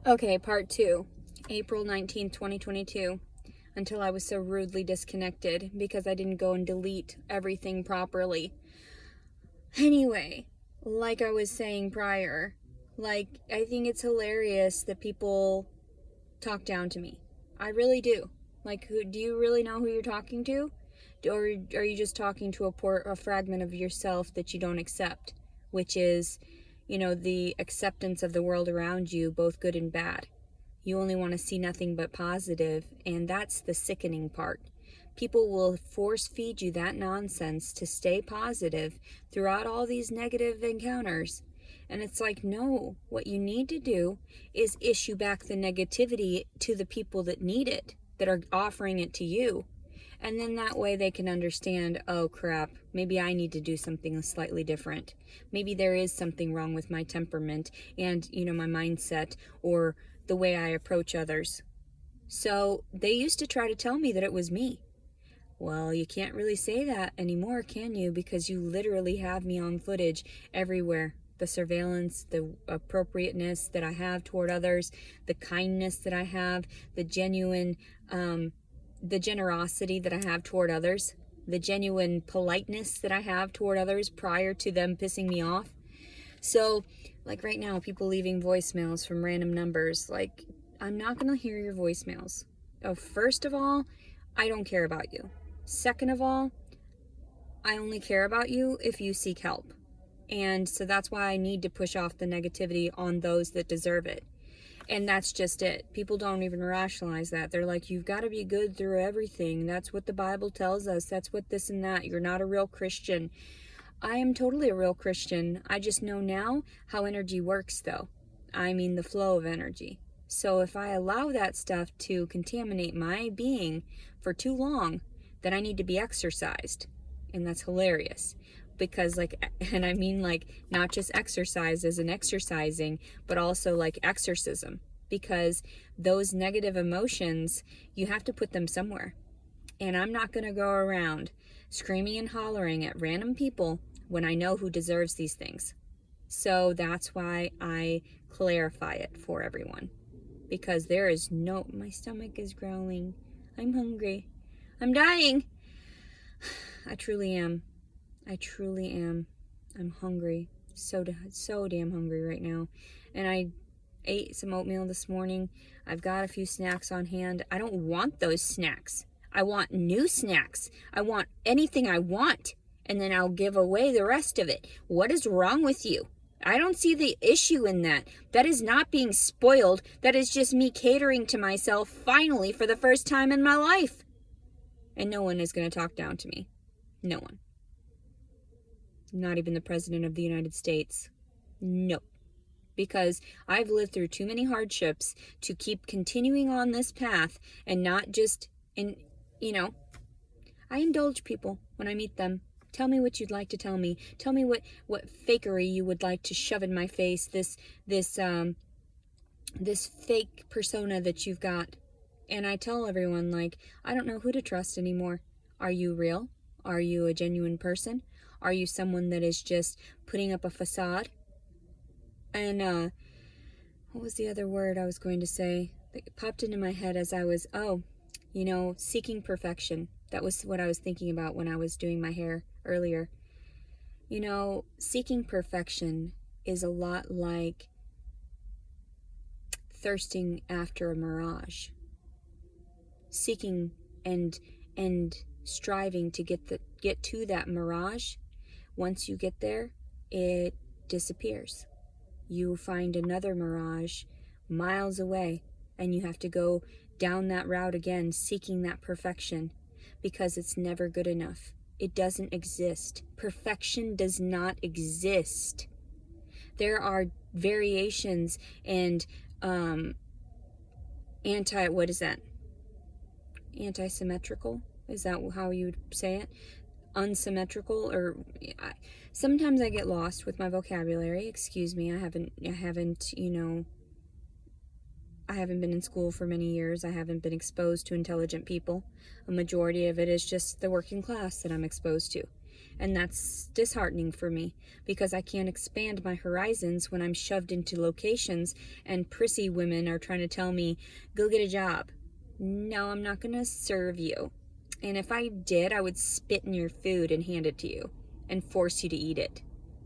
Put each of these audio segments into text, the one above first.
Okay, part 2. April 19th, 2022. Until I was so rudely disconnected because I didn't go and delete everything properly. Anyway, like I was saying prior, I think it's hilarious that people talk down to me. I really do. Do you really know who you're talking to? Or are you just talking to a fragment of yourself that you don't accept? Which is, the acceptance of the world around you, both good and bad. You only want to see nothing but positive, and that's the sickening part. People will force feed you that nonsense to stay positive throughout all these negative encounters. And it's like, no, what you need to do is issue back the negativity to the people that need it, that are offering it to you. And then that way they can understand, oh crap, maybe I need to do something slightly different. Maybe there is something wrong with my temperament and, my mindset or the way I approach others. So they used to try to tell me that it was me. Well, you can't really say that anymore, can you? Because you literally have me on footage everywhere. The surveillance, the appropriateness that I have toward others, the kindness that I have, the genuine, the generosity that I have toward others, the genuine politeness that I have toward others prior to them pissing me off. So, like right now, people leaving voicemails from random numbers, I'm not going to hear your voicemails. Oh, first of all, I don't care about you. Second of all, I only care about you if you seek help. And so that's why I need to push off the negativity on those that deserve it. And that's just it. People don't even rationalize that. They're like, you've got to be good through everything. That's what the Bible tells us. That's what this and that. You're not a real Christian. I am totally a real Christian. I just know now how energy works, though. I mean, the flow of energy. So if I allow that stuff to contaminate my being for too long, then I need to be exorcised. And that's hilarious. Because and I mean not just exercise as in exercising, but also like exorcism. Because those negative emotions, you have to put them somewhere. And I'm not going to go around screaming and hollering at random people when I know who deserves these things. So that's why I clarify it for everyone. Because there is my stomach is growling. I'm hungry. I'm dying. I truly am. I'm hungry. So damn hungry right now. And I ate some oatmeal this morning. I've got a few snacks on hand. I don't want those snacks. I want new snacks. I want anything I want. And then I'll give away the rest of it. What is wrong with you? I don't see the issue in that. That is not being spoiled. That is just me catering to myself finally for the first time in my life. And no one is going to talk down to me. No one. Not even the President of the United States. No. Because I've lived through too many hardships to keep continuing on this path and not just I indulge people when I meet them. Tell me what you'd like to tell me. Tell me what fakery you would like to shove in my face, this fake persona that you've got. And I tell everyone, I don't know who to trust anymore. Are you real? Are you a genuine person? Are you someone that is just putting up a facade? And what was the other word I was going to say? It popped into my head as I was, seeking perfection. That was what I was thinking about when I was doing my hair earlier. Seeking perfection is a lot like thirsting after a mirage. Seeking and striving to get to that mirage. Once you get there, it disappears. You find another mirage miles away, and you have to go down that route again, seeking that perfection, because it's never good enough. It doesn't exist. Perfection does not exist. There are variations and anti-symmetrical? Is that how you would say it? Unsymmetrical, or sometimes I get lost with my vocabulary. Excuse me. I haven't been in school for many years. I haven't been exposed to intelligent people. A majority of it is just the working class that I'm exposed to. And that's disheartening for me because I can't expand my horizons when I'm shoved into locations and prissy women are trying to tell me, go get a job. No, I'm not going to serve you. And if I did, I would spit in your food and hand it to you and force you to eat it.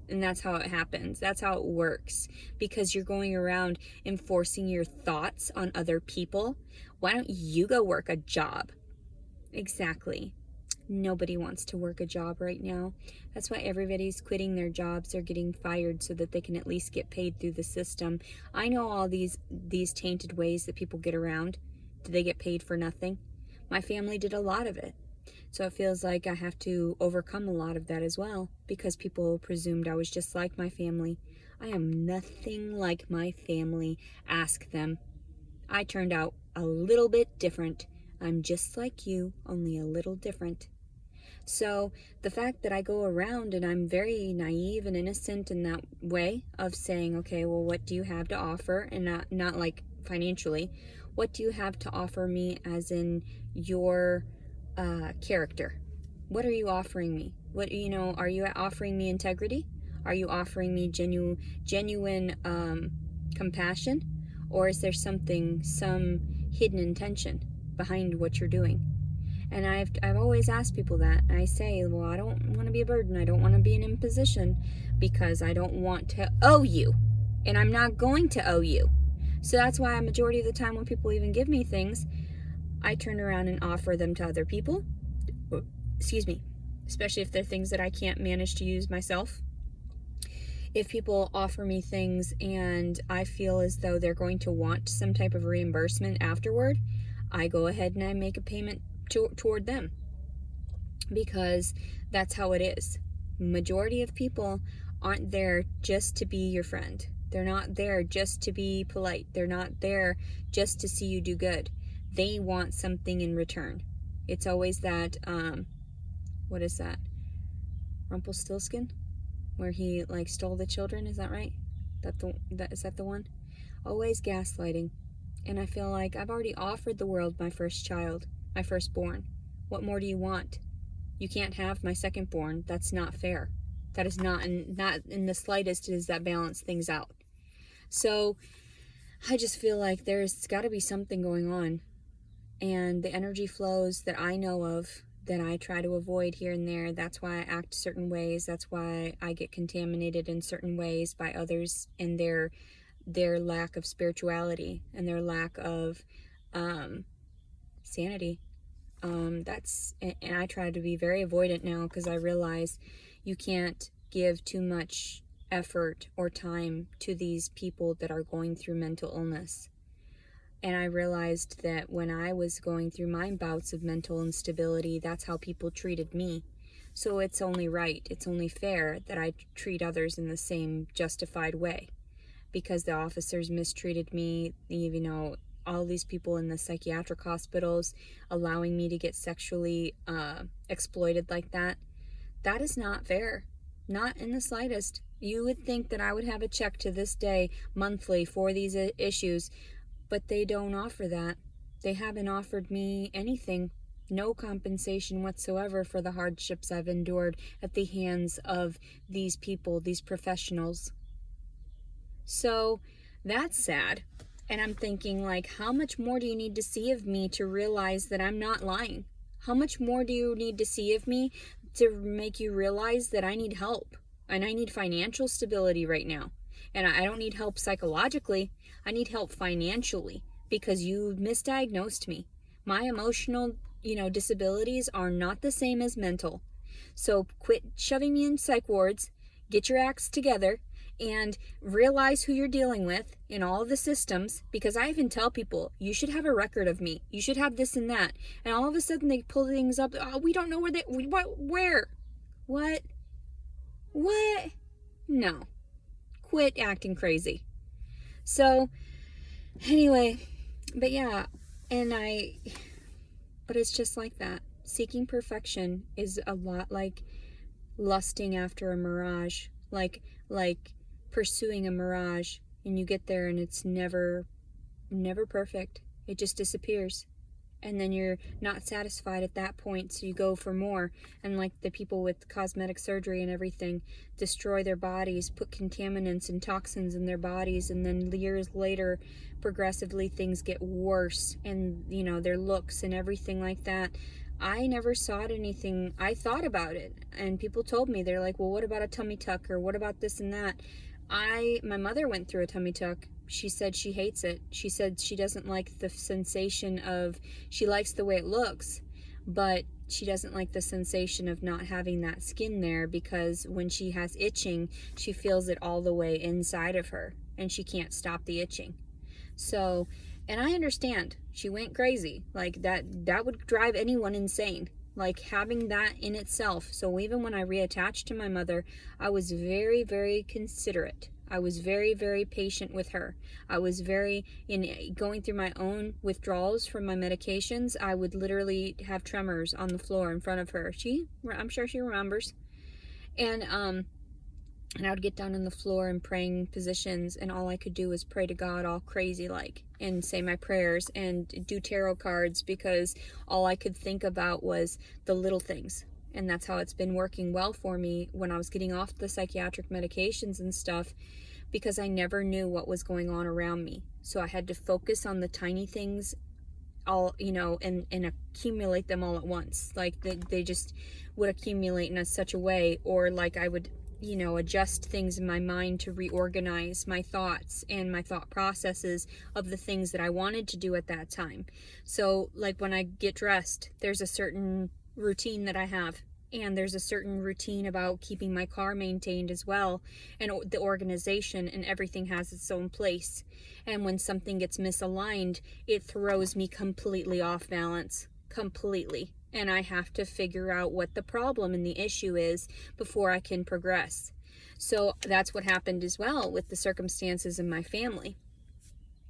And that's how it happens. That's how it works. Because you're going around enforcing your thoughts on other people. Why don't you go work a job? Exactly. Nobody wants to work a job right now. That's why everybody's quitting their jobs or getting fired so that they can at least get paid through the system. I know all these tainted ways that people get around. Do they get paid for nothing? My family did a lot of it. So it feels like I have to overcome a lot of that as well because people presumed I was just like my family. I am nothing like my family. Ask them. I turned out a little bit different. I'm just like you, only a little different. So the fact that I go around and I'm very naive and innocent in that way of saying, okay, well, what do you have to offer? And not like financially. What do you have to offer me as in your character? What are you offering me? What, are you offering me integrity? Are you offering me genuine compassion? Or is there some hidden intention behind what you're doing? And I've always asked people that. I say, well, I don't want to be a burden. I don't want to be an imposition because I don't want to owe you. And I'm not going to owe you. So that's why a majority of the time when people even give me things, I turn around and offer them to other people. Excuse me. Especially if they're things that I can't manage to use myself. If people offer me things and I feel as though they're going to want some type of reimbursement afterward, I go ahead and I make a payment toward them because that's how it is. Majority of people aren't there just to be your friend. They're not there just to be polite. They're not there just to see you do good. They want something in return. It's always that, what is that? Rumpelstiltskin? Where he stole the children, is that right? Is that the one? Always gaslighting. And I feel like I've already offered the world my first child, my firstborn. What more do you want? You can't have my secondborn. That's not fair. That is not in the slightest does that balance things out. So I just feel like there's got to be something going on. And the energy flows that I know of that I try to avoid here and there, that's why I act certain ways. That's why I get contaminated in certain ways by others and their lack of spirituality and their lack of sanity. And I try to be very avoidant now because I realize you can't give too much effort or time to these people that are going through mental illness. And I realized that when I was going through my bouts of mental instability, that's how people treated me. So it's only right, it's only fair that I treat others in the same justified way. Because the officers mistreated me, all these people in the psychiatric hospitals allowing me to get sexually exploited like that. That is not fair. Not in the slightest. You would think that I would have a check to this day monthly for these issues, but they don't offer that. They haven't offered me anything. No compensation whatsoever for the hardships I've endured at the hands of these people, these professionals. So that's sad. And I'm thinking, how much more do you need to see of me to realize that I'm not lying? How much more do you need to see of me to make you realize that I need help? And I need financial stability right now. And I don't need help psychologically. I need help financially because you misdiagnosed me. My emotional, disabilities are not the same as mental. So quit shoving me in psych wards, get your acts together, and realize who you're dealing with in all of the systems, because I even tell people, you should have a record of me. You should have this and that. And all of a sudden they pull things up. Oh, we don't know where. What? No. Quit acting crazy. So, anyway, but yeah, but it's just like that. Seeking perfection is a lot like lusting after a mirage, like pursuing a mirage, and you get there and it's never perfect. It just disappears. and then you're not satisfied at that point, so you go for more. And like the people with cosmetic surgery and everything, destroy their bodies, put contaminants and toxins in their bodies, and then years later, progressively things get worse, and you know, their looks and everything like that. I never saw it anything. I thought about it, and people told me, they're like, well, what about a tummy tuck, or what about this and that? My mother went through a tummy tuck. She said she hates it. She said she doesn't like the sensation of, she likes the way it looks, but she doesn't like the sensation of not having that skin there, because when she has itching, she feels it all the way inside of her, and she can't stop the itching. So, and I understand, she went crazy. Like that would drive anyone insane. Like having that in itself. So even when I reattached to my mother, I was very, very considerate. I was very, very patient with her. I was very, in going through my own withdrawals from my medications, I would literally have tremors on the floor in front of her. I'm sure she remembers. And I would get down on the floor in praying positions, and all I could do was pray to God all crazy like, and say my prayers and do tarot cards, because all I could think about was the little things. And that's how it's been working well for me when I was getting off the psychiatric medications and stuff, because I never knew what was going on around me. So I had to focus on the tiny things all, you know, and accumulate them all at once. Like they just would accumulate in such a way, or like I would, you know, adjust things in my mind to reorganize my thoughts and my thought processes of the things that I wanted to do at that time. So like when I get dressed, there's a certain routine that I have, and there's a certain routine about keeping my car maintained as well, and the organization, and everything has its own place. And when something gets misaligned, it throws me completely off balance, completely. And I have to figure out what the problem and the issue is before I can progress. So that's what happened as well with the circumstances in my family.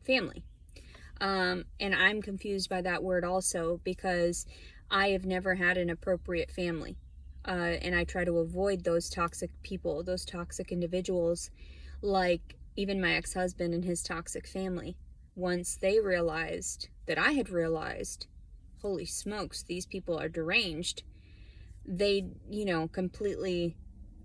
And I'm confused by that word also, because I have never had an appropriate family. And I try to avoid those toxic people, those toxic individuals, like even my ex-husband and his toxic family. Once they realized that I had realized, holy smokes, these people are deranged, they, you know, completely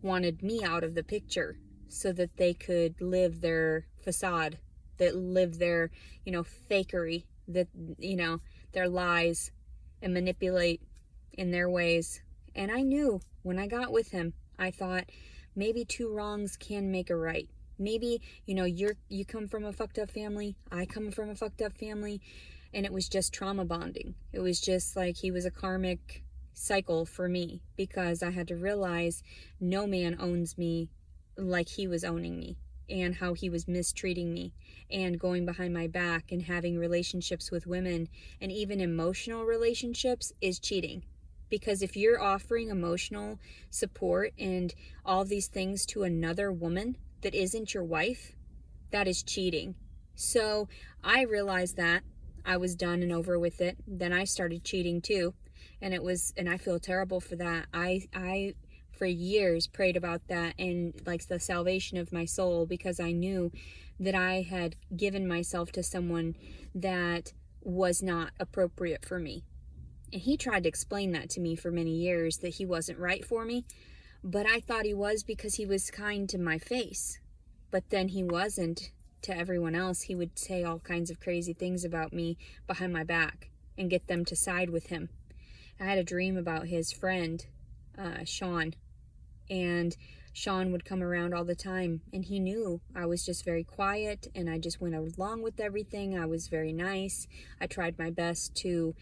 wanted me out of the picture so that they could live their facade, that live their, you know, fakery, that, you know, their lies, and manipulate in their ways. And I knew when I got with him, I thought, maybe two wrongs can make a right. Maybe, you know, you come from a fucked up family, I come from a fucked up family, and it was just trauma bonding. It was just like he was a karmic cycle for me, because I had to realize no man owns me like he was owning me, and how he was mistreating me and going behind my back and having relationships with women, and even emotional relationships, is cheating. Because if you're offering emotional support and all these things to another woman that isn't your wife, that is cheating. So I realized that I was done and over with it. Then I started cheating too, and I feel terrible for that. I for years prayed about that, and like the salvation of my soul, because I knew that I had given myself to someone that was not appropriate for me. And he tried to explain that to me for many years, that he wasn't right for me, but I thought he was, because he was kind to my face. But then he wasn't to everyone else. He would say all kinds of crazy things about me behind my back and get them to side with him. I had a dream about his friend, Sean, and Sean would come around all the time, and he knew I was just very quiet, and I just went along with everything. I was very nice. I tried my best to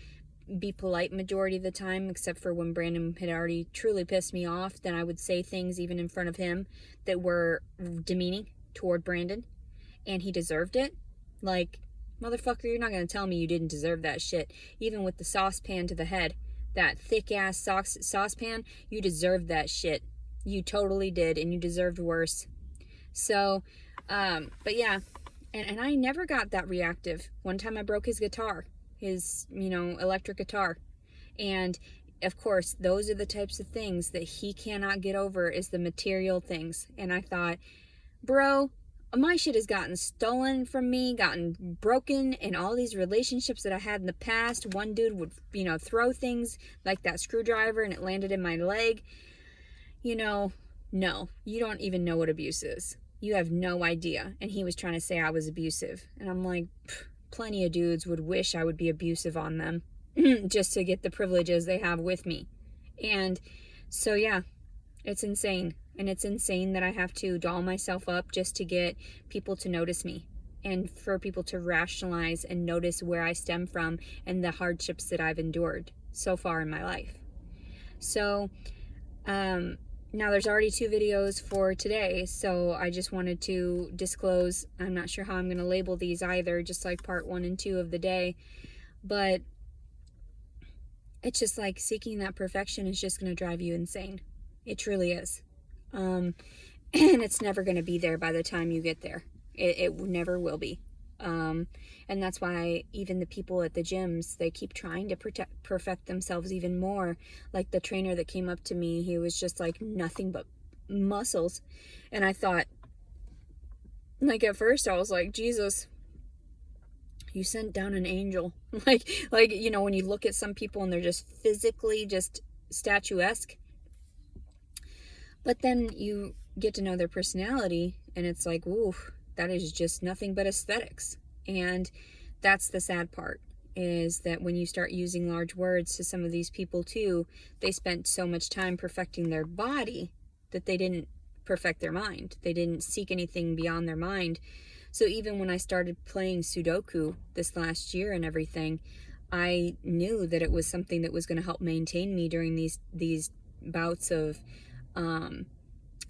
be polite majority of the time, except for when Brandon had already truly pissed me off. Then I would say things even in front of him that were demeaning toward Brandon, and he deserved it. Like, motherfucker, you're not gonna tell me you didn't deserve that shit. Even with the saucepan to the head, that thick ass saucepan, you deserved that shit. You totally did, and you deserved worse. So but yeah, and I never got that reactive. One time I broke his guitar, his, you know, electric guitar. And of course, those are the types of things that he cannot get over, is the material things. And I thought, bro, my shit has gotten stolen from me, gotten broken in all these relationships that I had in the past. One dude would, throw things like that screwdriver and it landed in my leg. No, you don't even know what abuse is. You have no idea. And he was trying to say I was abusive. And I'm like, plenty of dudes would wish I would be abusive on them just to get the privileges they have with me. And so, yeah, it's insane. And it's insane that I have to doll myself up just to get people to notice me and for people to rationalize and notice where I stem from and the hardships that I've endured so far in my life. So, now there's already 2 videos for today, so I just wanted to disclose. I'm not sure how I'm going to label these either, just like part 1 and 2 of the day, but it's just like seeking that perfection is just going to drive you insane. It truly is. And it's never going to be there by the time you get there. It never will be. And that's why even the people at the gyms, they keep trying to perfect themselves even more. Like the trainer that came up to me, he was just like nothing but muscles. And I thought, like at first I was like, Jesus, you sent down an angel. like, when you look at some people and they're just physically just statuesque. But then you get to know their personality and it's like, ooh, that is just nothing but aesthetics. And that's the sad part, is that when you start using large words to some of these people too, they spent so much time perfecting their body that they didn't perfect their mind. They didn't seek anything beyond their mind. So even when I started playing Sudoku this last year and everything, I knew that it was something that was going to help maintain me during these bouts of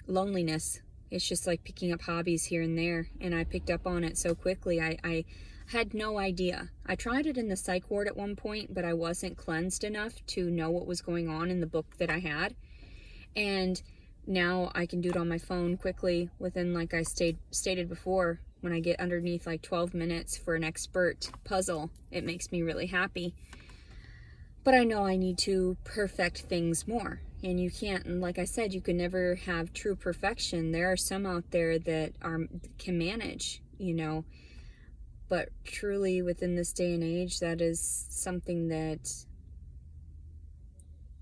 loneliness. It's just like picking up hobbies here and there, and I picked up on it so quickly. I had no idea. I tried it in the psych ward at one point, but I wasn't cleansed enough to know what was going on in the book that I had. And now I can do it on my phone quickly within, like I stated before, when I get underneath like 12 minutes for an expert puzzle, it makes me really happy. But I know I need to perfect things more. And you can't, and like I said, you can never have true perfection. There are some out there that can manage, but truly within this day and age, that is something that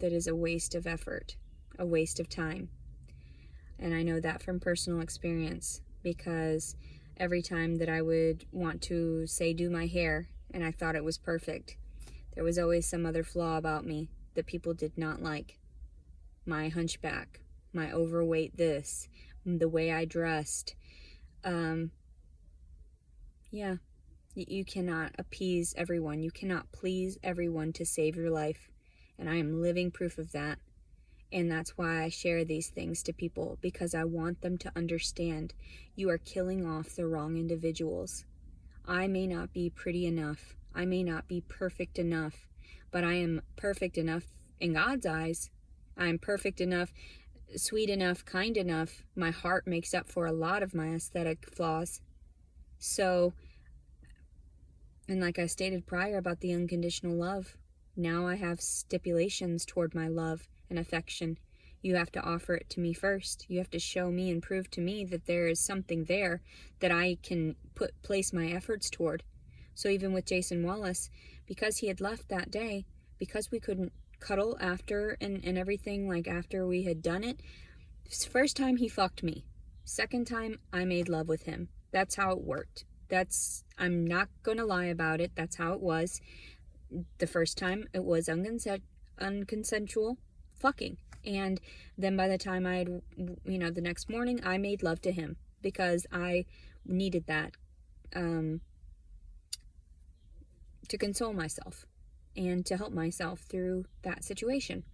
is a waste of effort, a waste of time. And I know that from personal experience, because every time that I would want to, say, do my hair and I thought it was perfect, there was always some other flaw about me that people did not like. My hunchback, my overweight this, the way I dressed. Yeah, you cannot appease everyone. You cannot please everyone to save your life. And I am living proof of that. And that's why I share these things to people, because I want them to understand you are killing off the wrong individuals. I may not be pretty enough. I may not be perfect enough, but I am perfect enough in God's eyes. I'm perfect enough, sweet enough, kind enough. My heart makes up for a lot of my aesthetic flaws. So, and like I stated prior about the unconditional love, now I have stipulations toward my love and affection. You have to offer it to me first. You have to show me and prove to me that there is something there that I can place my efforts toward. So even with Jason Wallace, because he had left that day, because we couldn't cuddle after and everything, like after we had done it, first time he fucked me, second time I made love with him. That's how it worked. I'm not gonna lie about it. That's how it was. The first time it was unconsensual fucking, and then by the time the next morning, I made love to him because I needed that to console myself and to help myself through that situation.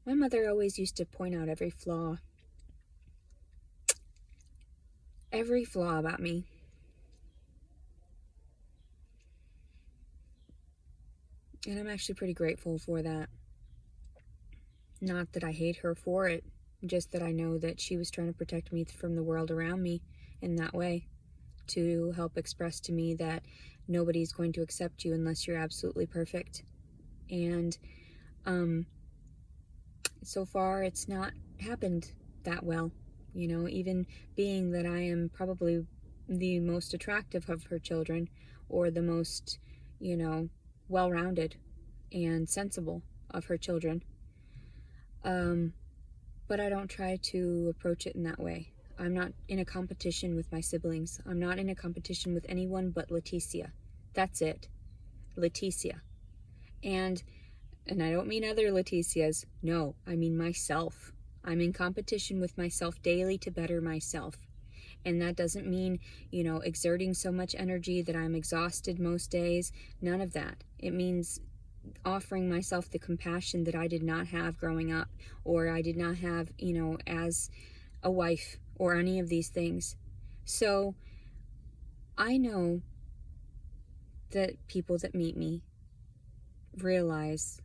My mother always used to point out every flaw about me. And I'm actually pretty grateful for that. Not that I hate her for it, just that I know that she was trying to protect me from the world around me in that way. to help express to me that nobody's going to accept you unless you're absolutely perfect. And so far it's not happened that well. Even being that I am probably the most attractive of her children, or the most, well-rounded and sensible of her children. But I don't try to approach it in that way. I'm not in a competition with my siblings. I'm not in a competition with anyone but Leticia. That's it. Leticia. And I don't mean other Leticias. No, I mean myself. I'm in competition with myself daily to better myself. And that doesn't mean, exerting so much energy that I'm exhausted most days. None of that. It means offering myself the compassion that I did not have growing up, or I did not have, as a wife, or any of these things. So I know that people that meet me realize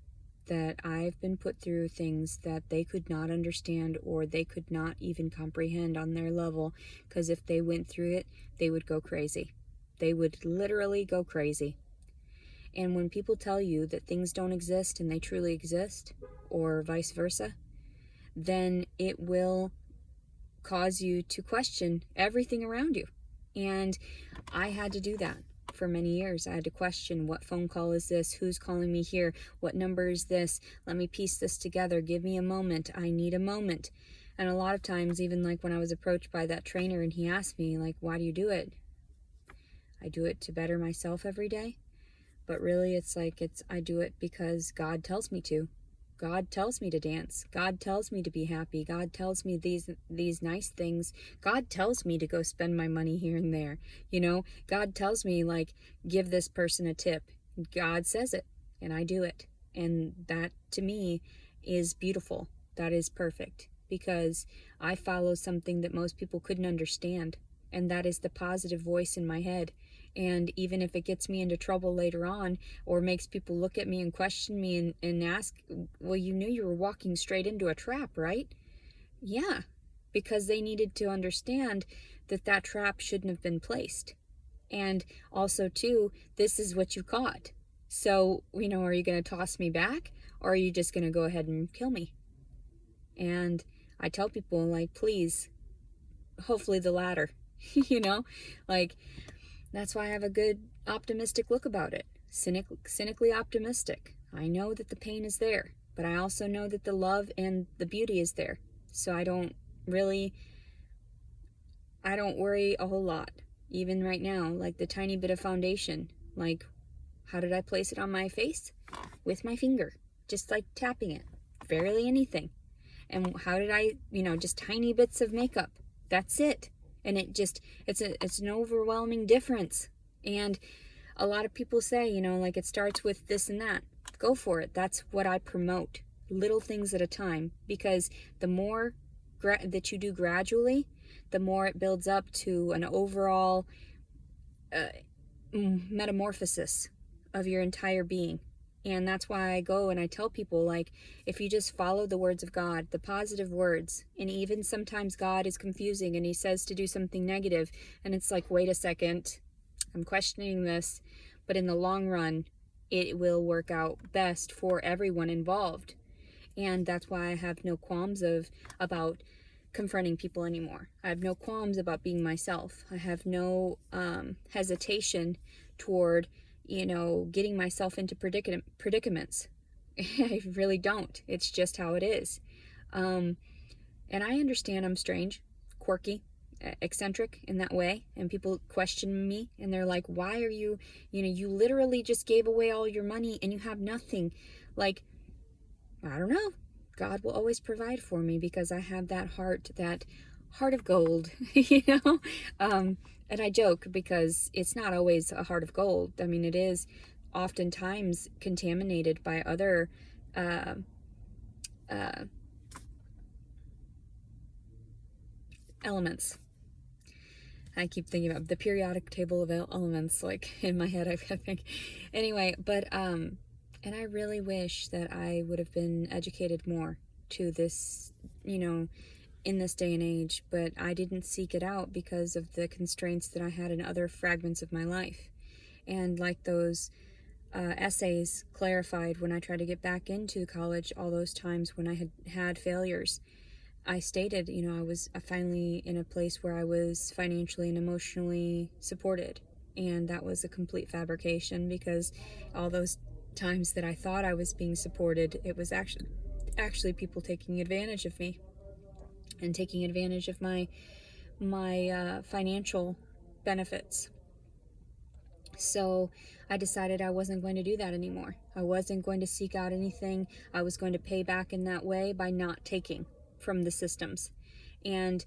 that I've been put through things that they could not understand, or they could not even comprehend on their level, because if they went through it, they would go crazy. They would literally go crazy. And when people tell you that things don't exist and they truly exist, or vice versa, then it will cause you to question everything around you. And I had to do that for many years. I had to question, what phone call is this? Who's calling me here? What number is this? Let me piece this together. Give me a moment. I need a moment. And a lot of times, even like when I was approached by that trainer and he asked me, like, why do you do it? I do it to better myself every day. But really, I do it because God tells me to. God tells me to dance. God tells me to be happy. God tells me these nice things. God tells me to go spend my money here and there. God tells me, like, give this person a tip. God says it, and I do it. And that, to me, is beautiful. That is perfect, because I follow something that most people couldn't understand, and that is the positive voice in my head. And even if it gets me into trouble later on, or makes people look at me and question me and ask, well, you knew you were walking straight into a trap, right? Yeah, because they needed to understand that trap shouldn't have been placed. And also, too, this is what you caught. So, are you going to toss me back, or are you just going to go ahead and kill me? And I tell people, like, please, hopefully the latter, like, that's why I have a good optimistic look about it. Cynically optimistic. I know that the pain is there, but I also know that the love and the beauty is there. So I don't worry a whole lot. Even right now, like the tiny bit of foundation, like, how did I place it on my face? With my finger, just like tapping it. Barely anything. And how did I, just tiny bits of makeup. That's it. And it's an overwhelming difference. And a lot of people say, like, it starts with this and that. Go for it. That's what I promote. Little things at a time. Because the more that you do gradually, the more it builds up to an overall metamorphosis of your entire being. And that's why I go and I tell people, like, if you just follow the words of God, the positive words, and even sometimes God is confusing and he says to do something negative, and it's like, wait a second, I'm questioning this, but in the long run, it will work out best for everyone involved. And that's why I have no qualms about confronting people anymore. I have no qualms about being myself. I have no hesitation toward getting myself into predicaments. I really don't. It's just how it is. And I understand I'm strange, quirky, eccentric in that way. And people question me and they're like, why are you, you literally just gave away all your money and you have nothing. Like, I don't know. God will always provide for me because I have that heart of gold, and I joke because it's not always a heart of gold. I mean, it is oftentimes contaminated by other elements. I keep thinking about the periodic table of elements, like, in my head, I think. Anyway, but, and I really wish that I would have been educated more to this, in this day and age, but I didn't seek it out because of the constraints that I had in other fragments of my life. And like those essays clarified when I tried to get back into college, all those times when I had had failures, I stated, I was finally in a place where I was financially and emotionally supported. And that was a complete fabrication, because all those times that I thought I was being supported, it was actually people taking advantage of me and taking advantage of my financial benefits. So I decided I wasn't going to do that anymore. I wasn't going to seek out anything. I was going to pay back in that way by not taking from the systems, and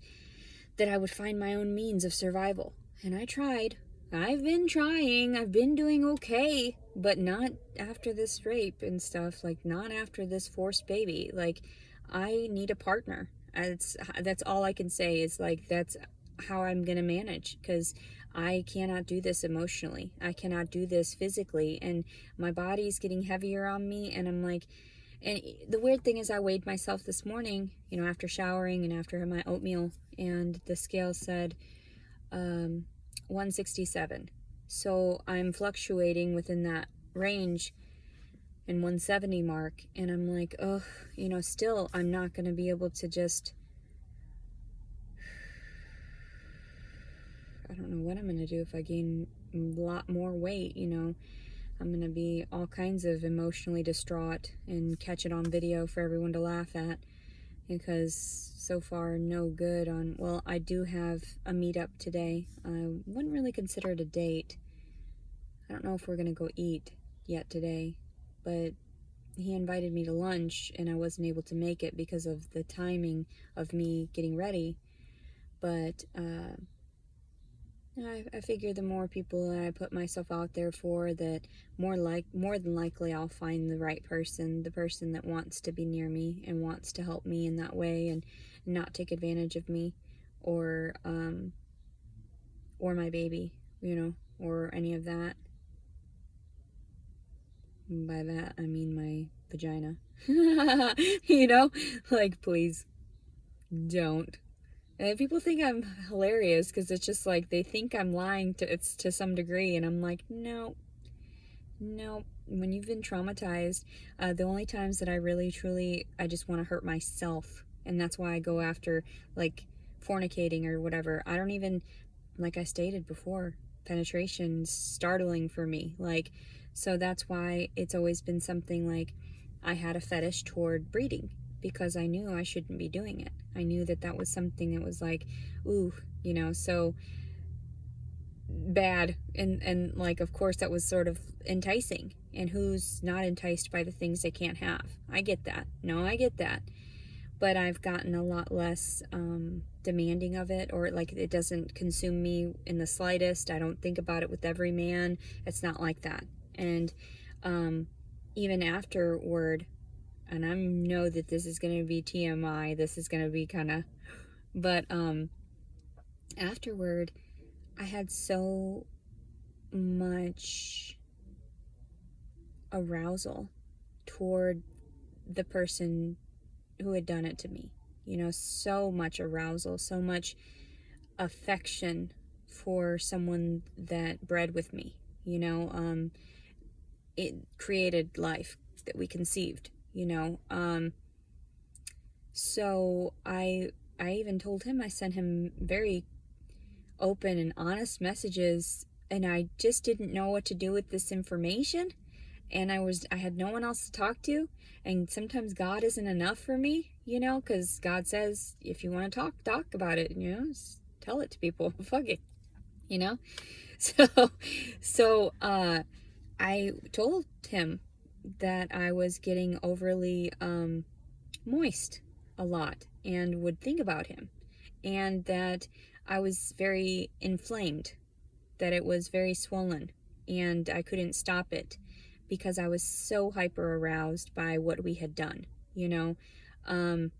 that I would find my own means of survival. And I tried. I've been trying. I've been doing okay, but not after this rape and stuff. Like, not after this forced baby. Like, I need a partner. That's all I can say, is like, that's how I'm gonna manage, because I cannot do this emotionally. I cannot do this physically, and my body's getting heavier on me, and I'm like, and the weird thing is, I weighed myself this morning, after showering and after my oatmeal, and the scale said 167. So I'm fluctuating within that range and 170 mark, and I'm like, oh, still I'm not going to be able to just, I don't know what I'm going to do if I gain a lot more weight. I'm going to be all kinds of emotionally distraught and catch it on video for everyone to laugh at, because so far no good on, well, I do have a meetup today. I wouldn't really consider it a date. I don't know if we're going to go eat yet today, but he invited me to lunch and I wasn't able to make it because of the timing of me getting ready. But I figure the more people that I put myself out there for, that more than likely I'll find the right person, the person that wants to be near me and wants to help me in that way and not take advantage of me or my baby, or any of that. By that I mean my vagina. Like, please don't. And people think I'm hilarious because it's just like they think I'm lying to some degree, and I'm like, no. When you've been traumatized, the only times that I really truly I just want to hurt myself, and that's why I go after like fornicating or whatever. I don't even, like I stated before, penetration's startling for me. Like, so that's why it's always been something like I had a fetish toward breeding, because I knew I shouldn't be doing it. I knew that was something that was like, ooh, so bad. And like, of course, that was sort of enticing. And who's not enticed by the things they can't have? I get that. No, I get that. But I've gotten a lot less demanding of it, or like it doesn't consume me in the slightest. I don't think about it with every man. It's not like that. And even afterward, and I know that this is going to be TMI, this is going to be kind of, but afterward, I had so much arousal toward the person who had done it to me. So much arousal, so much affection for someone that bred with me. It created life that we conceived. So I even told him, I sent him very open and honest messages, and I just didn't know what to do with this information, and I had no one else to talk to, and sometimes God isn't enough for me, because God says, if you want to talk about it, just tell it to people. Fuck it, so I told him that I was getting overly moist a lot and would think about him, and that I was very inflamed, that it was very swollen, and I couldn't stop it because I was so hyper aroused by what we had done, and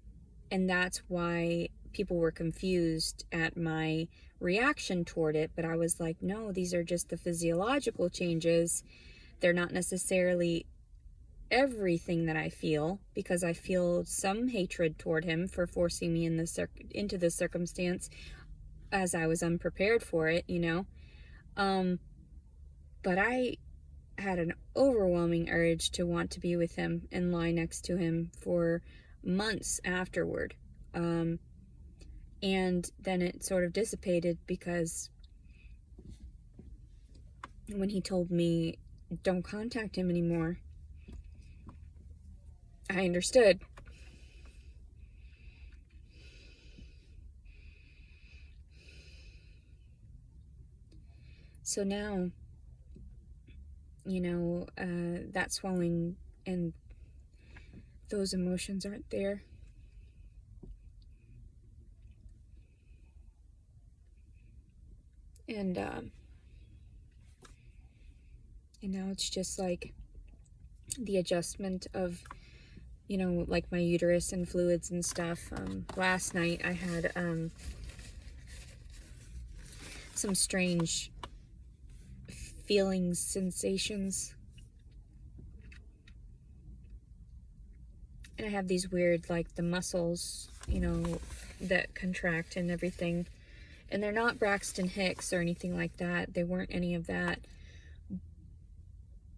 that's why people were confused at my reaction toward it. But I was like, no, these are just the physiological changes. They're not necessarily everything that I feel, because I feel some hatred toward him for forcing me into this circumstance as I was unprepared for it, you know. But I had an overwhelming urge to want to be with him and lie next to him for months afterward. And then it sort of dissipated because when he told me, don't contact him anymore, I understood. So now, you know, that swelling and those emotions aren't there. And now it's just like the adjustment of, you know, like my uterus and fluids and stuff. Last night I had some strange feelings, sensations. And I have these weird, like, the muscles, you know, that contract and everything. And they're not Braxton Hicks or anything like that. They weren't any of that.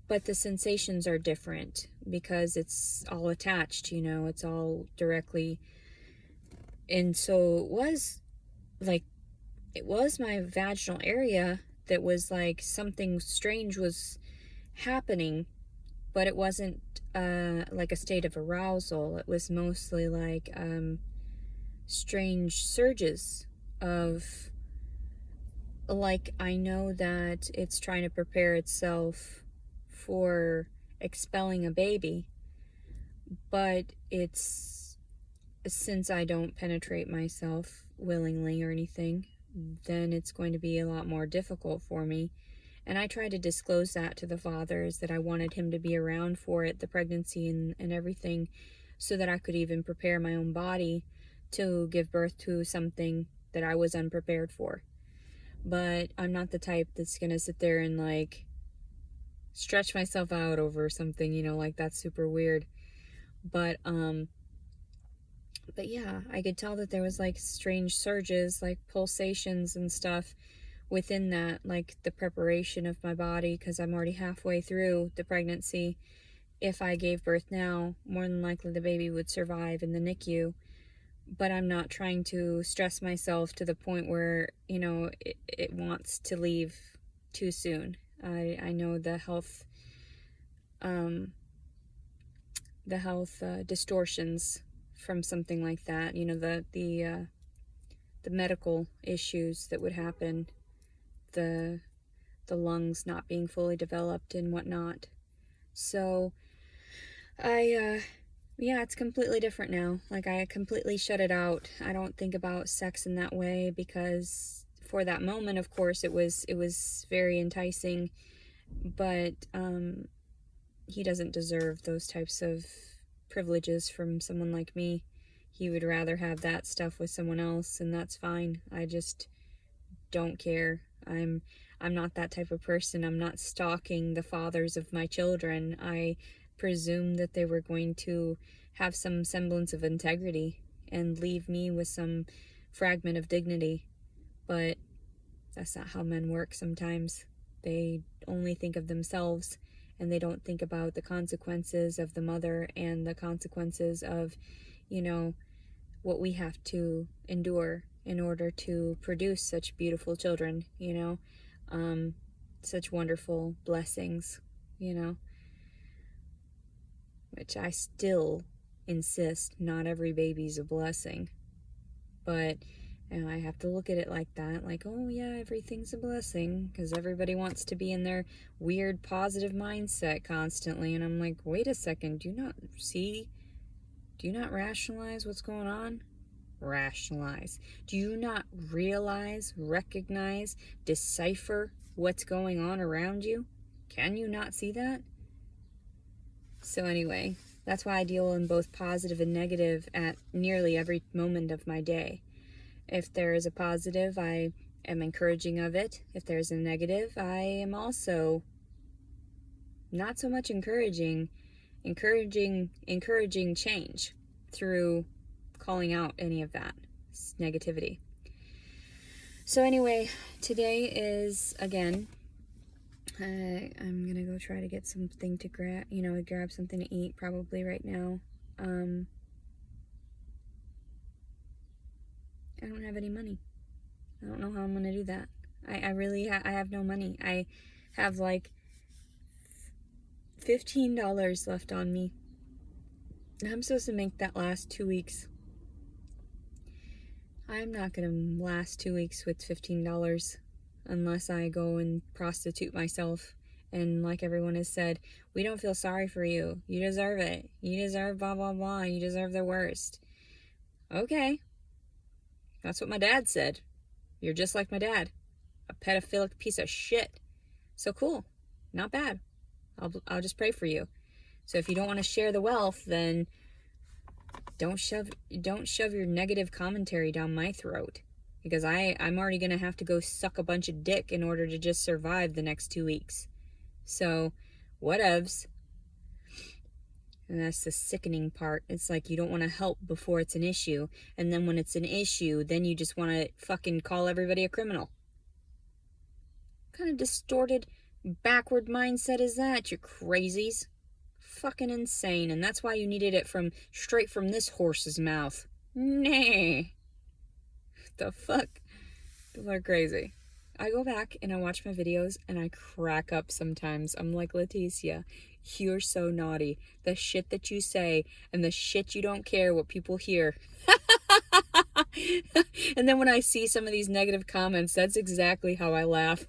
But the sensations are different because it's all attached, you know, it's all directly. And so it was my vaginal area that was like something strange was happening, but it wasn't like a state of arousal. It was mostly like strange surges of, like, I know that it's trying to prepare itself for expelling a baby, but it's, since I don't penetrate myself willingly or anything, then it's going to be a lot more difficult for me. And I tried to disclose that to the fathers, that I wanted him to be around for it, the pregnancy and everything, so that I could even prepare my own body to give birth to something that I was unprepared for. But I'm not the type that's gonna sit there and like stretch myself out over something, you know, like that's super weird. But yeah, I could tell that there was like strange surges, like pulsations and stuff within that, like the preparation of my body, because I'm already halfway through the pregnancy. If I gave birth now, more than likely the baby would survive in the NICU. But I'm not trying to stress myself to the point where, you know, it wants to leave too soon. I know the health distortions from something like that, you know, the medical issues that would happen, the lungs not being fully developed and whatnot. So yeah, it's completely different now. Like, I completely shut it out. I don't think about sex in that way, because for that moment, of course, it was very enticing, but he doesn't deserve those types of privileges from someone like me. He would rather have that stuff with someone else, and that's fine. I just don't care. I'm not that type of person. I'm not stalking the fathers of my children. I presume that they were going to have some semblance of integrity and leave me with some fragment of dignity. But that's not how men work sometimes. They only think of themselves, and they don't think about the consequences of the mother and the consequences of, you know, what we have to endure in order to produce such beautiful children, you know, such wonderful blessings, you know, which I still insist not every baby's a blessing. But and I have to look at it like that, like, oh yeah, everything's a blessing, because everybody wants to be in their weird positive mindset constantly. And I'm like, wait a second, do you not rationalize what's going on? Rationalize. Do you not realize, recognize, decipher what's going on around you? Can you not see that? So anyway, that's why I deal in both positive and negative at nearly every moment of my day. If there is a positive, I am encouraging of it. If there's a negative, I am also not so much encouraging encouraging change through calling out any of that negativity. So anyway, today is, again, I'm gonna go try to get something to grab something to eat probably right now. I don't have any money. I don't know how I'm gonna do that. I really I have no money. I have like $15 left on me. I'm supposed to make that last 2 weeks. I'm not gonna last 2 weeks with $15 unless I go and prostitute myself. And like everyone has said, we don't feel sorry for you. You deserve it. You deserve blah, blah, blah. You deserve the worst. Okay. That's what my dad said. You're just like my dad. A pedophilic piece of shit. So cool. Not bad. I'll just pray for you. So if you don't want to share the wealth, then don't shove your negative commentary down my throat. Because I'm already going to have to go suck a bunch of dick in order to just survive the next 2 weeks. So, whatevs. And that's the sickening part. It's like you don't want to help before it's an issue. And then when it's an issue, then you just want to fucking call everybody a criminal. What kind of distorted, backward mindset is that, you crazies? Fucking insane. And that's why you needed it straight from this horse's mouth. Nah. The fuck? People are crazy. I go back and I watch my videos and I crack up sometimes. I'm like, Leticia, you're so naughty. The shit that you say and the shit you don't care what people hear. And then when I see some of these negative comments, that's exactly how I laugh.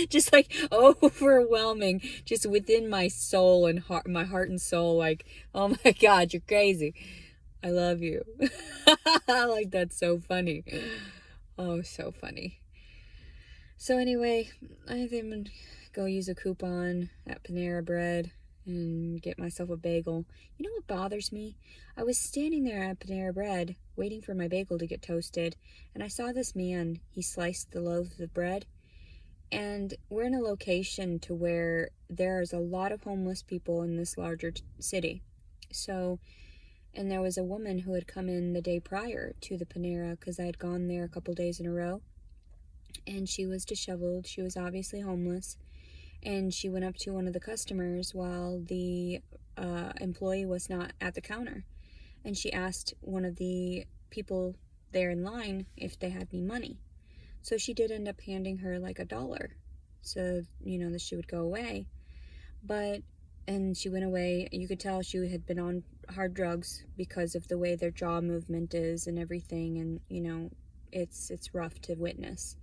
Just like overwhelming, just within my soul and heart, my heart and soul, like, oh my God, you're crazy. I love you. Like, that's so funny. Oh, so funny. So anyway, I think I'm gonna go use a coupon at Panera Bread and get myself a bagel. You know what bothers me? I was standing there at Panera Bread waiting for my bagel to get toasted, and I saw this man. He sliced the loaf of bread, and we're in a location to where there's a lot of homeless people in this larger city. So, and there was a woman who had come in the day prior to the Panera because I had gone there a couple days in a row. And she was disheveled. She was obviously homeless. And she went up to one of the customers while the employee was not at the counter. And she asked one of the people there in line if they had any money. So she did end up handing her like $1. So, that she would go away. And she went away. You could tell she had been on hard drugs because of the way their jaw movement is and everything. And, it's rough to witness.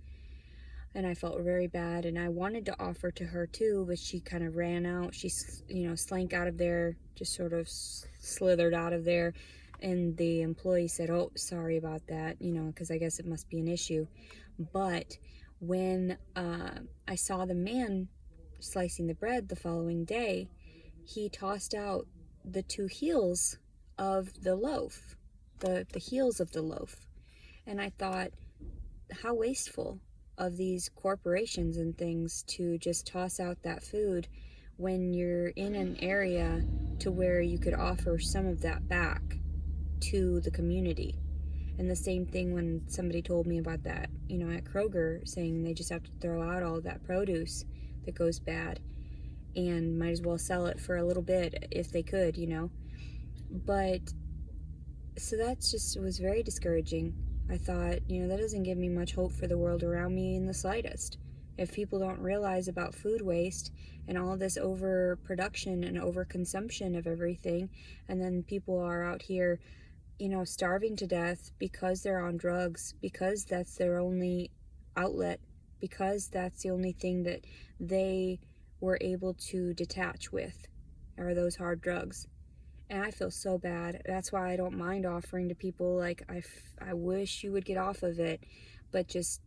And I felt very bad, and I wanted to offer to her too, but she kind of ran out. She, slank out of there, just sort of slithered out of there. And the employee said, oh, sorry about that, because I guess it must be an issue. But when I saw the man slicing the bread the following day, he tossed out the 2 heels of the loaf, the heels of the loaf. And I thought, how wasteful of these corporations and things to just toss out that food when you're in an area to where you could offer some of that back to the community. And the same thing when somebody told me about that, at Kroger, saying they just have to throw out all that produce that goes bad and might as well sell it for a little bit if they could, But so that just was very discouraging. I thought, that doesn't give me much hope for the world around me in the slightest. If people don't realize about food waste and all this overproduction and overconsumption of everything, and then people are out here, starving to death because they're on drugs, because that's their only outlet, because that's the only thing that they were able to detach with, are those hard drugs. And I feel so bad. That's why I don't mind offering to people, like, I wish you would get off of it, but just,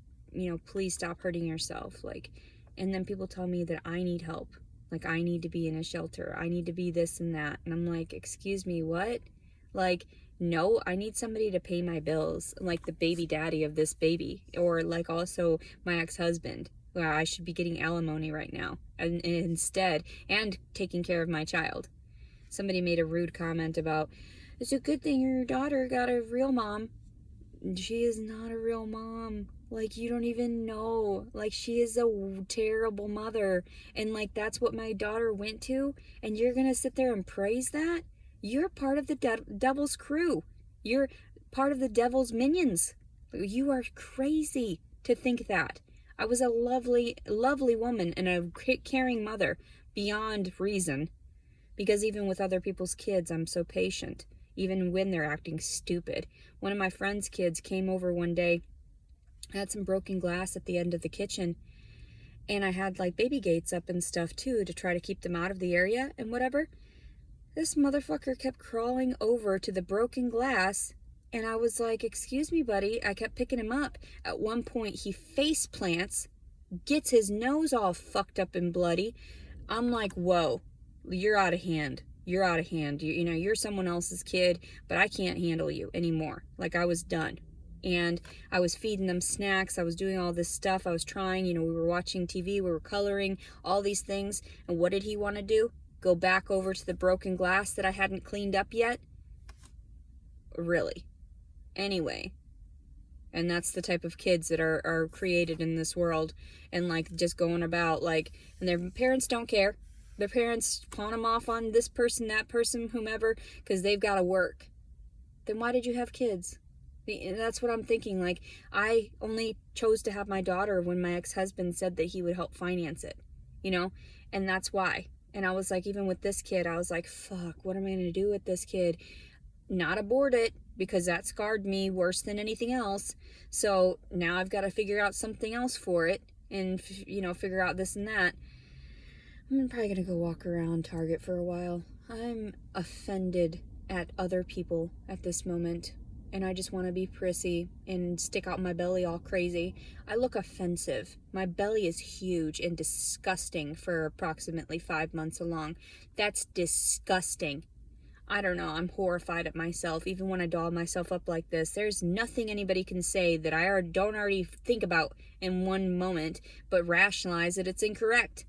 please stop hurting yourself. Like, and then people tell me that I need help. Like, I need to be in a shelter. I need to be this and that. And I'm like, excuse me, what? Like, no, I need somebody to pay my bills, like the baby daddy of this baby, or like also my ex-husband. Well, I should be getting alimony right now, and instead, and taking care of my child. somebody made a rude comment about, it's a good thing your daughter got a real mom. She is not a real mom. Like, you don't even know. Like, she is a terrible mother. And, like, that's what my daughter went to. And you're going to sit there and praise that? You're part of the devil's crew. You're part of the devil's minions. You are crazy to think that. I was a lovely, lovely woman and a caring mother beyond reason. Because even with other people's kids, I'm so patient. Even when they're acting stupid. One of my friend's kids came over one day. I had some broken glass at the end of the kitchen. And I had like baby gates up and stuff too to try to keep them out of the area and whatever. This motherfucker kept crawling over to the broken glass. And I was like, excuse me, buddy. I kept picking him up. At one point, he face plants, gets his nose all fucked up and bloody. I'm like, whoa, you're out of hand. You're out of hand. You know, you're someone else's kid, but I can't handle you anymore. Like, I was done. And I was feeding them snacks. I was doing all this stuff. I was trying, you know, we were watching TV, we were coloring, all these things. And what did he want to do? Go back over to the broken glass that I hadn't cleaned up yet? Really? Anyway. And that's the type of kids that are created in this world. And, like, just going about, like, and their parents don't care. Their parents pawn them off on this person, that person, whomever, because they've got to work. Then why did you have kids? That's what I'm thinking. Like, I only chose to have my daughter when my ex-husband said that he would help finance it, you know? And that's why. And I was like, even with this kid, I was like, fuck, what am I going to do with this kid? Not abort it, because that scarred me worse than anything else. So now I've got to figure out something else for it and, you know, figure out this and that. I'm probably going to go walk around Target for a while. I'm offended at other people at this moment. And I just want to be prissy and stick out my belly all crazy. I look offensive. My belly is huge and disgusting for approximately 5 months along. That's disgusting. I don't know. I'm horrified at myself. Even when I doll myself up like this, there's nothing anybody can say that I don't already think about in one moment, but rationalize that it's incorrect.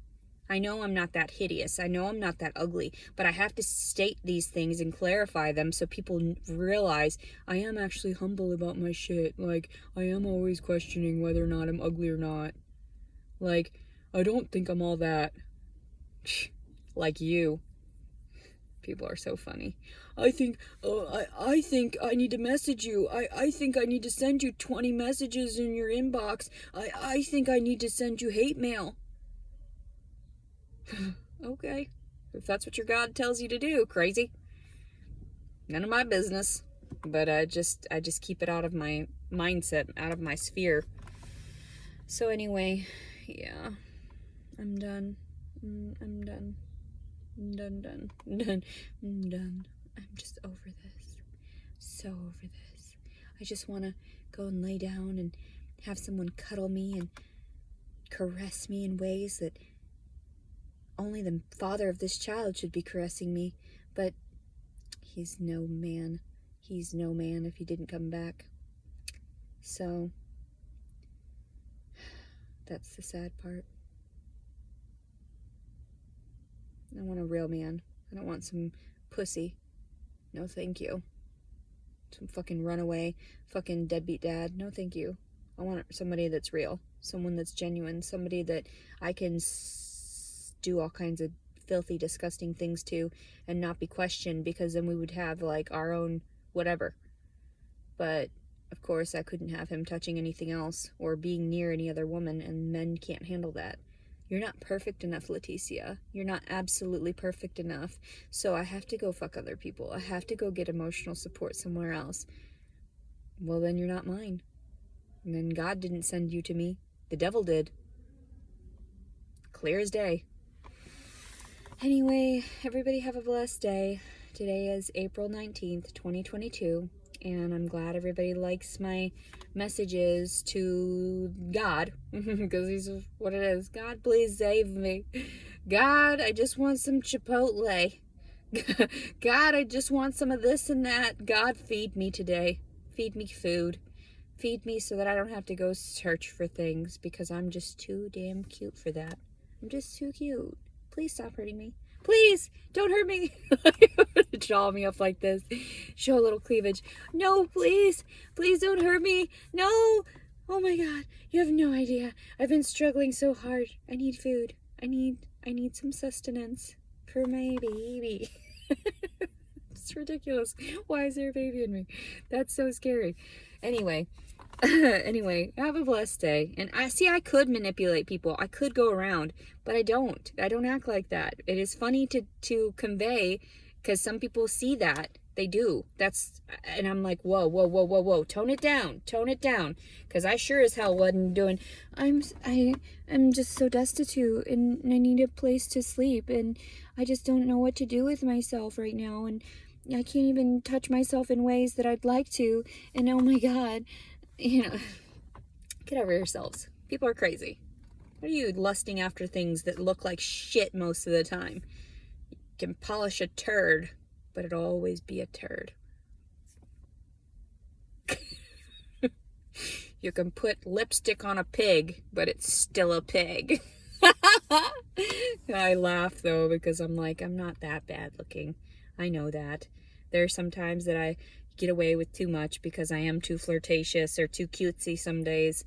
I know I'm not that hideous. I know I'm not that ugly, but I have to state these things and clarify them so people realize I am actually humble about my shit. Like, I am always questioning whether or not I'm ugly or not. Like, I don't think I'm all that. Like you. People are so funny. I think I need to message you. I think I need to send you 20 messages in your inbox. I think I need to send you hate mail. Okay, if that's what your God tells you to do, crazy. None of my business. But I just keep it out of my mindset, out of my sphere. So anyway, yeah, I'm done. I'm done. I'm done. I'm done. I'm just over this. So over this. I just want to go and lay down and have someone cuddle me and caress me in ways that only the father of this child should be caressing me, but he's no man. He's no man if he didn't come back. So, that's the sad part. I want a real man. I don't want some pussy. No thank you. Some fucking runaway, fucking deadbeat dad. No thank you. I want somebody that's real. Someone that's genuine. Somebody that I can do all kinds of filthy, disgusting things to and not be questioned, because then we would have like our own whatever. But of course I couldn't have him touching anything else or being near any other woman, and men can't handle that. You're not perfect enough, Leticia. You're not absolutely perfect enough. So I have to go fuck other people. I have to go get emotional support somewhere else. Well, then you're not mine. And then God didn't send you to me. The devil did. Clear as day. Anyway, everybody have a blessed day. Today is April 19th, 2022, and I'm glad everybody likes my messages to God, because he's what it is. God, please save me. God, I just want some Chipotle. God, I just want some of this and that. God, feed me today. Feed me food. Feed me so that I don't have to go search for things, because I'm just too damn cute for that. I'm just too cute. Please stop hurting me. Please, don't hurt me. Jaw me up like this. Show a little cleavage. No, please. Please don't hurt me. No. Oh my God. You have no idea. I've been struggling so hard. I need food. I need some sustenance for my baby. It's ridiculous. Why is there a baby in me? That's so scary. Anyway, have a blessed day. And I could manipulate people. I could go around, but I don't. I don't act like that. It is funny to convey, because some people see that. They do. And I'm like, whoa. Tone it down. Because I sure as hell wasn't doing, I'm just so destitute, and I need a place to sleep, and I just don't know what to do with myself right now, and I can't even touch myself in ways that I'd like to, and oh my God, get over yourselves. People are crazy. What are you lusting after things that look like shit most of the time? You can polish a turd, but it'll always be a turd. You can put lipstick on a pig, but it's still a pig. I laugh though, because I'm like, I'm not that bad looking. I know that. There are some times that I get away with too much because I am too flirtatious or too cutesy some days.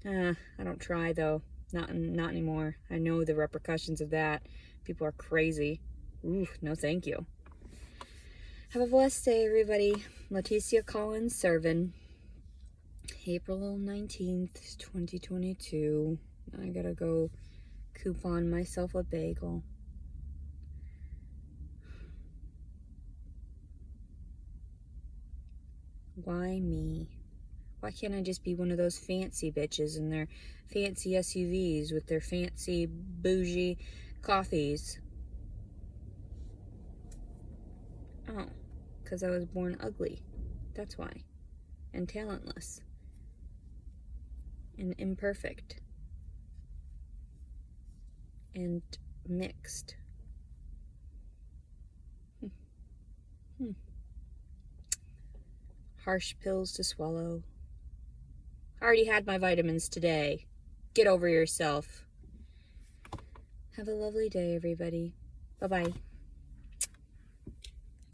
I don't try though. Not anymore. I know the repercussions of that. People are crazy. Ooh, no thank you. Have a blessed day, everybody. Leticia Collins Servin. April 19th, 2022. I gotta go coupon myself a bagel. Why me? Why can't I just be one of those fancy bitches in their fancy SUVs with their fancy bougie coffees? Oh, because I was born ugly. That's why. And talentless. And imperfect. And mixed. Harsh pills to swallow. I already had my vitamins today. Get over yourself. Have a lovely day, everybody. Bye-bye.